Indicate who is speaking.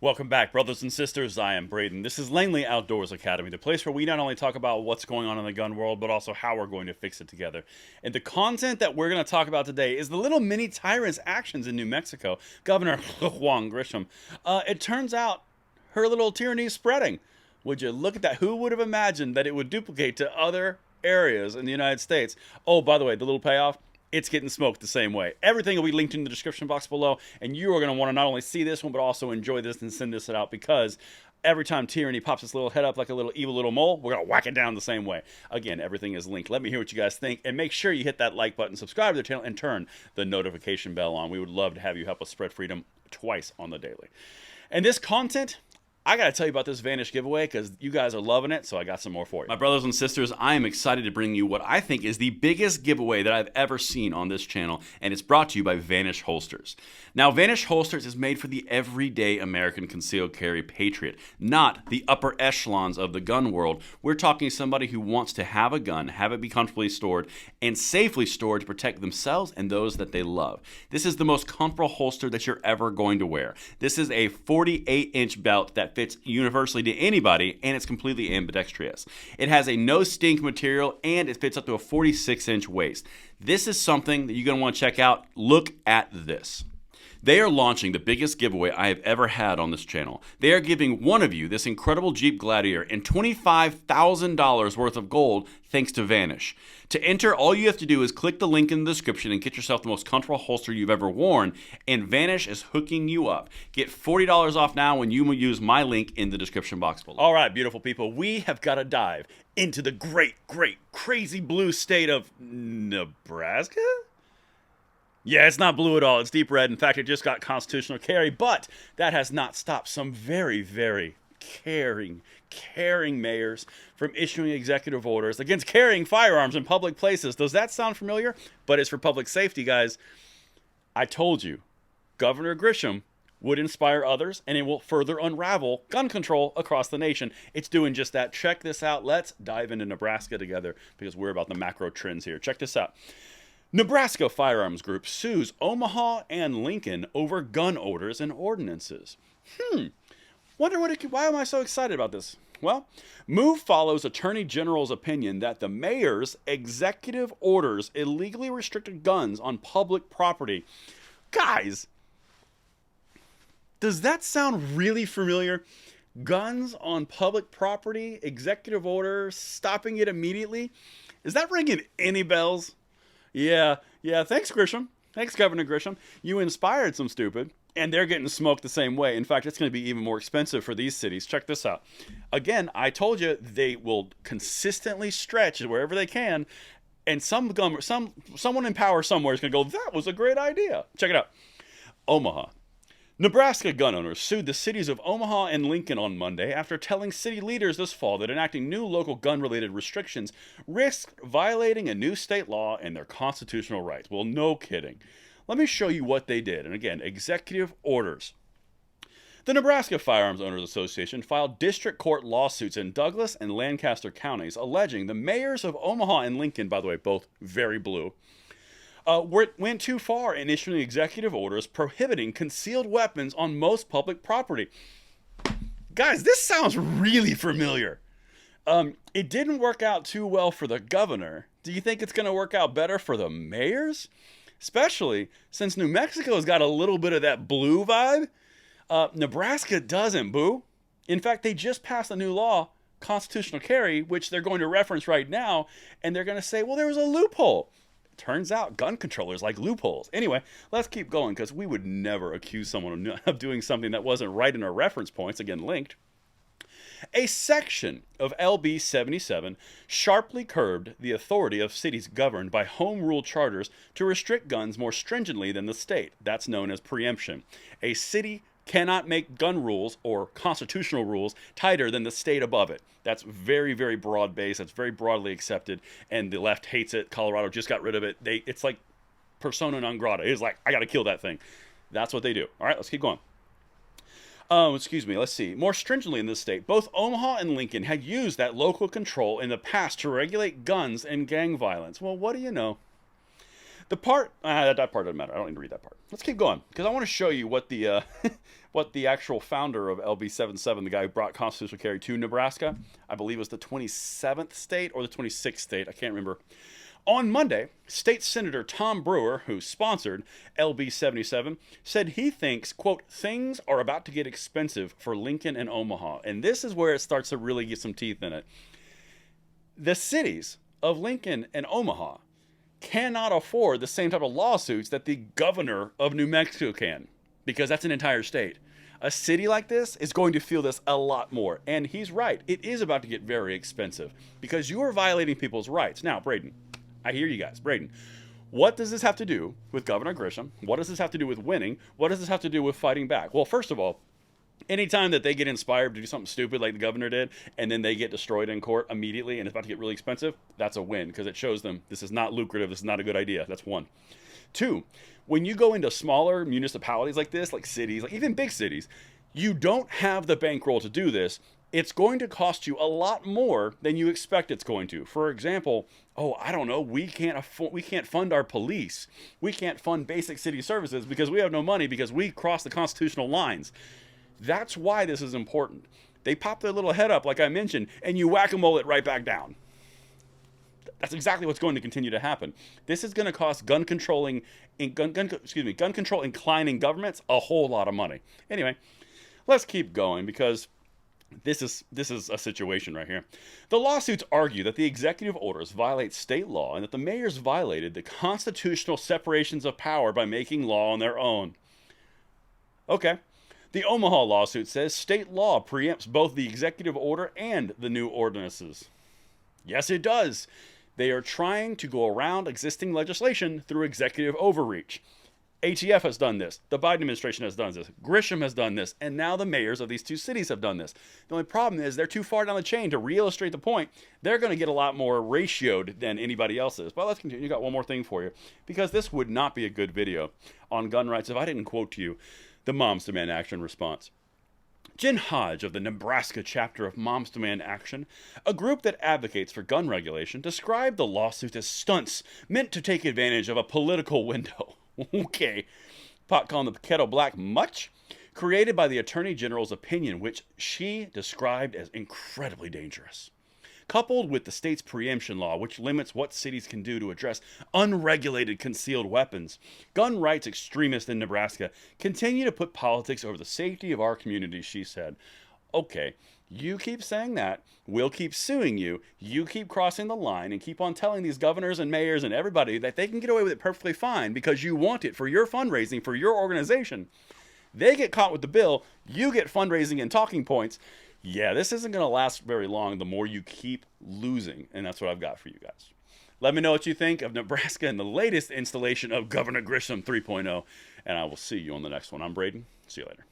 Speaker 1: Welcome back, brothers and sisters. I am Braden. This is Langley Outdoors Academy, the place where we not only talk about what's going on in the gun world, but also how we're going to fix it together. And the content that we're going to talk about today is the little Mini-Tyrant's actions in New Mexico. Governor Juan Grisham. It turns out her little tyranny is spreading. Would you look at that? Who would have imagined that it would duplicate to other areas in the United States? Oh, by the way, the little payoff. It's getting smoked the same way. Everything will be linked in the description box below, and you are going to want to not only see this one, but also enjoy this and send this out, because every time tyranny pops its little head up like a little evil little mole, we're going to whack it down the same way. Again, everything is linked. Let me hear what you guys think, and make sure you hit that like button, subscribe to the channel, and turn the notification bell on. We would love to have you help us spread freedom twice on the daily. And this content, I got to tell you about this Vanish giveaway because you guys are loving it, so I got some more for you. My brothers and sisters, I am excited to bring you what I think is the biggest giveaway that I've ever seen on this channel, and it's brought to you by Vanish Holsters. Now, Vanish Holsters is made for the everyday American concealed carry patriot, not the upper echelons of the gun world. We're talking somebody who wants to have a gun, have it be comfortably stored, and safely stored to protect themselves and those that they love. This is the most comfortable holster that you're ever going to wear. This is a 48-inch belt that fits universally to anybody, and it's completely ambidextrous. It has a no stink material, and it fits up to a 46-inch waist. This is something that you're going to want to check out. Look at this. They are launching the biggest giveaway I have ever had on this channel. They are giving one of you this incredible Jeep Gladiator and $25,000 worth of gold thanks to Vanish. To enter, all you have to do is click the link in the description and get yourself the most comfortable holster you've ever worn, and Vanish is hooking you up. Get $40 off now when you use my link in the description box below. All right, beautiful people, we have got to dive into the great, crazy blue state of Nebraska? Yeah, it's not blue at all. It's deep red. In fact, it just got constitutional carry, but that has not stopped some very, caring mayors from issuing executive orders against carrying firearms in public places. Does that sound familiar? But it's for public safety, guys. I told you, Governor Grisham would inspire others, and it will further unravel gun control across the nation. It's doing just that. Check this out. Let's dive into Nebraska together, because we're about the macro trends here. Check this out. Nebraska Firearms Group sues Omaha and Lincoln over gun orders and ordinances. Why am I so excited about this? Well, move follows Attorney General's opinion that the mayor's executive orders illegally restricted guns on public property. Guys, does that sound really familiar? Guns on public property, executive order, stopping it immediately? Is that ringing any bells? Yeah, thanks, Grisham. Thanks, Governor Grisham. You inspired some stupid, and they're getting smoked the same way. In fact, it's going to be even more expensive for these cities. Check this out. Again, I told you they will consistently stretch wherever they can, and someone in power somewhere is going to go, that was a great idea. Check it out. Omaha. Nebraska gun owners sued the cities of Omaha and Lincoln on Monday after telling city leaders this fall that enacting new local gun-related restrictions risked violating a new state law and their constitutional rights. Well, no kidding. Let me show you what they did. And again, executive orders. The Nebraska Firearms Owners Association filed district court lawsuits in Douglas and Lancaster counties alleging the mayors of Omaha and Lincoln, by the way, both very blue, went too far in issuing executive orders prohibiting concealed weapons on most public property. Guys, this sounds really familiar. It didn't work out too well for the governor. Do you think it's going to work out better for the mayors? Especially since New Mexico's got a little bit of that blue vibe. Nebraska doesn't, boo. In fact, they just passed a new law, constitutional carry, which they're going to reference right now, and they're going to say, well, there was a loophole. Turns out gun controllers like loopholes. Anyway, let's keep going, because we would never accuse someone of doing something that wasn't right in our reference points, again linked. A section of LB 77 sharply curbed the authority of cities governed by home rule charters to restrict guns more stringently than the state. That's known as preemption. A city cannot make gun rules or constitutional rules tighter than the state above it. That's very, broad based. That's very broadly accepted, and the left hates it. Colorado just got rid of it. It's like persona non grata. It's like, I got to kill that thing. That's what they do. All right, let's keep going. Let's see. More stringently in this state, both Omaha and Lincoln had used that local control in the past to regulate guns and gang violence. Well, what do you know? The part that part doesn't matter. I don't need to read that part. Let's keep going because I want to show you what the what the actual founder of LB77, the guy who brought constitutional carry to Nebraska, I believe it was the 27th state or the 26th state, I can't remember. On Monday, State Senator Tom Brewer, who sponsored LB77, said he thinks, quote, things are about to get expensive for Lincoln and Omaha. And this is where it starts to really get some teeth in it. The cities of Lincoln and Omaha cannot afford the same type of lawsuits that the governor of New Mexico can, because that's an entire state. A city like this is going to feel this a lot more. And he's right. It is about to get very expensive because you are violating people's rights. Now, Braden, I hear you guys. Braden, what does this have to do with Governor Grisham? What does this have to do with winning? What does this have to do with fighting back? Well, first of all, anytime that they get inspired to do something stupid like the governor did, and then they get destroyed in court immediately and it's about to get really expensive, that's a win because it shows them this is not lucrative, this is not a good idea. That's one. Two, when you go into smaller municipalities like this, like cities, like even big cities, you don't have the bankroll to do this. It's going to cost you a lot more than you expect it's going to. For example, I don't know, we can't fund our police. We can't fund basic city services because we have no money because we crossed the constitutional lines. That's why this is important. They pop their little head up, like I mentioned, and you whack-a-mole it right back down. That's exactly what's going to continue to happen. This is going to cost gun control inclining governments a whole lot of money. Anyway, let's keep going because this is a situation right here. The lawsuits argue that the executive orders violate state law and that the mayors violated the constitutional separations of power by making law on their own. Okay. The Omaha lawsuit says state law preempts both the executive order and the new ordinances. Yes, it does. They are trying to go around existing legislation through executive overreach. ATF has done this. The Biden administration has done this. Grisham has done this. And now the mayors of these two cities have done this. The only problem is they're too far down the chain to re-illustrate the point. They're going to get a lot more ratioed than anybody else is. But let's continue. I got one more thing for you. Because this would not be a good video on gun rights if I didn't quote to you the Moms Demand Action response. Jen Hodge of the Nebraska chapter of Moms Demand Action, a group that advocates for gun regulation, described the lawsuit as stunts meant to take advantage of a political window. Okay. Pot calling the kettle black much? Created by the Attorney General's opinion, which she described as incredibly dangerous. Coupled with the state's preemption law, which limits what cities can do to address unregulated concealed weapons, gun rights extremists in Nebraska continue to put politics over the safety of our communities, she said. Okay, you keep saying that, we'll keep suing you, you keep crossing the line and keep on telling these governors and mayors and everybody that they can get away with it perfectly fine because you want it for your fundraising, for your organization. They get caught with the bill, you get fundraising and talking points. Yeah, this isn't going to last very long the more you keep losing, and that's what I've got for you guys. Let me know what you think of Nebraska and the latest installation of Governor Grisham 3.0, and I will see you on the next one. I'm Braden. See you later.